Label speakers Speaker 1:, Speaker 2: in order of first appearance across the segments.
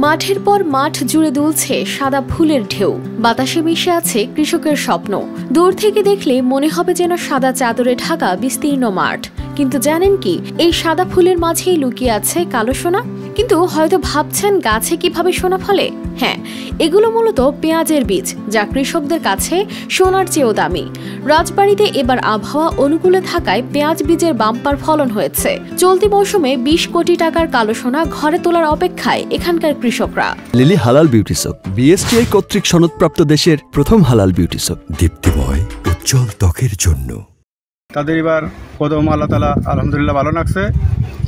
Speaker 1: মাঠের পর মাঠ জুড়ে দুলছে সাদা ফুলের ঢেউ, বাতাসে মিশে আছে কৃষকের স্বপ্ন। দূর থেকে দেখলে মনে হবে যেন সাদা চাদরে ঢাকা বিস্তীর্ণ মাঠ। কিন্তু জানেন কি, এই সাদা ফুলের মাঝেই লুকিয়ে আছে কালো সোনা। কিন্তু হয়তো ভাবছেন গাছে কিভাবে সোনা ফলে। হ্যাঁ, এগুলো মূলত পেঁয়াজের বীজ, যা কৃষকদের কাছে সোনার চেয়েও দামি। রাজবাড়ীতে এবার আবহাওয়া অনুকূলে থাকায় পেঁয়াজ বীজের বাম্পার ফলন হয়েছে। চলতি মৌসুমে 20 কোটি টাকার কালো সোনা ঘরে তোলার অপেক্ষায় এখানকার কৃষকরা।
Speaker 2: লিলি হালাল বিউটি সোপ, বিএসটিআই কর্তৃক সনদপ্রাপ্ত দেশের প্রথম হালাল বিউটি সোপ, দীপ্তিময় উজ্জ্বল ত্বকের জন্য।
Speaker 3: তাদের এবার কদম আল্লাহ তাআলা আলহামদুলিল্লাহ ভালো লাগছে।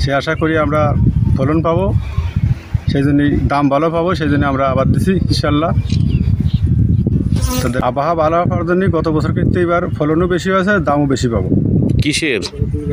Speaker 3: সে আশা করি আমরা ফলন পাবো, সেই জন্যই দাম ভালো পাবো, সেই জন্য আমরা আবার দিচ্ছি ইনশাল্লাহ। তাদের আবহাওয়া ভালো হওয়ার জন্য গত বছর কিন্তু এবার ফলনও বেশি হয়েছে, দামও বেশি পাবো।
Speaker 4: কিসের?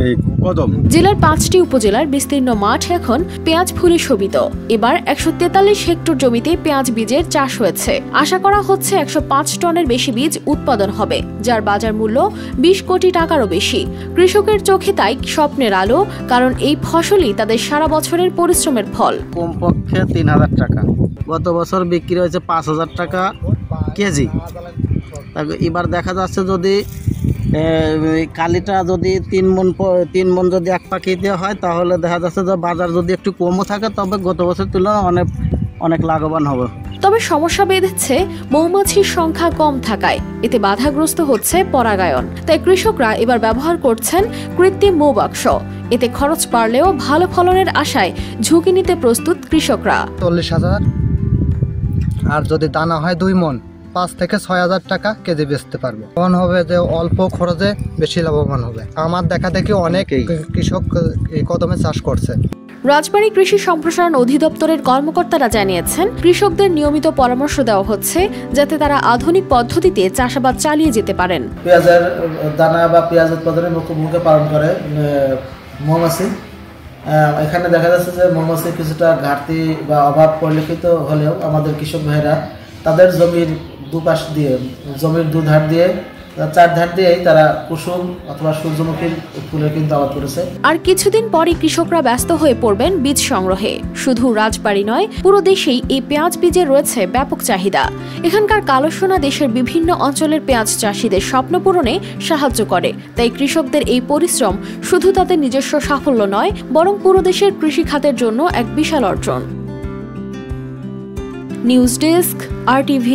Speaker 3: এই কদম।
Speaker 1: জেলার 5টি উপজেলার বিস্তীর্ণ মাঠ এখন পেঁয়াজ ফুলে শোভিত। এবার 143 হেক্টর জমিতে পেঁয়াজ বীজের চাষ হয়েছে। আশা করা হচ্ছে 105 টনের বেশি বীজ উৎপাদন হবে, যার বাজার মূল্য 20 কোটি টাকারও বেশি। কৃষকের চোখে তাই স্বপ্নের আলো, কারণ এই ফসলই তাদের সারা বছরের পরিশ্রমের ফল।
Speaker 5: কমপক্ষে 3000 টাকা, গত বছর বিক্রি হয়েছে 5000 টাকা কেজি। এবার দেখা যাচ্ছে যদি কালিটা যদি 3 মণ যদি এক পাখিতে হয়, তাহলে দেখা যাচ্ছে যে বাজার যদি একটু কমও থাকে, তবে গত বছর তুলনায় অনেক লাভবান হবে।
Speaker 1: তবে সমস্যা বেঁধেছে মৌমাছির সংখ্যা কম থাকায়, এতে বাধাগ্রস্ত হচ্ছে পরাগায়ন। তাই কৃষকরা এবার ব্যবহার করছেন কৃত্রিম মৌবাক্স। এতে খরচ বাড়লেও ভালো ফলনের আশায় ঝুঁকি নিতে প্রস্তুত কৃষকরা।
Speaker 6: 40,000, আর যদি দানা হয় 2 মণ, 5 থেকে 6,000 টাকা কেজি বেচতে পারবো। মন হবে যে অল্প খরচে বেশি লাভবান হবে। আমার দেখা দেখি অনেক কৃষক এই কদমে চাষ করছে।
Speaker 1: রাজবাড়ী কৃষি সম্প্রসারণ অধিদপ্তরের কর্মকর্তারা জানিয়েছেন, কৃষকদের নিয়মিত পরামর্শ দেওয়া হচ্ছে যাতে তারা আধুনিক পদ্ধতিতে চাষাবাদ চালিয়ে যেতে পারেন।
Speaker 5: পেঁয়াজের দানা বা পেঁয়াজ উৎপাদনের মুখ্য ভূমিকা পালন করে মৌমাছি। এখানে দেখা যাচ্ছে যে মৌমাছির কিছুটা ঘাটতি বা অভাব পরিলক্ষিত হলেও আমাদের কৃষক ভাইরা তাদের জমির দুপাশ দিয়ে, জমির দুধার দিয়ে, 4 ধার দিয়ে তারা কুসুম অথবা সূর্যমুখী ফুলের কিন্তু আবাদ করেছে।
Speaker 1: আর কিছুদিন পরই কৃষকরা ব্যস্ত হয়ে পড়বেন বীজ সংগ্রহে। শুধু রাজবাড়ী নয়, পুরো দেশেই এই পেঁয়াজ বীজের রয়েছে ব্যাপক চাহিদা। এখানকার কালো সোনা দেশের বিভিন্ন অঞ্চলের পেঁয়াজ চাষিদের স্বপ্ন পূরণে সাহায্য করে। তাই কৃষকদের এই পরিশ্রম শুধু তাদের নিজস্ব সাফল্য নয়, বরং পুরো দেশের কৃষি খাতের জন্য এক বিশাল অর্জন। News desk, RTV।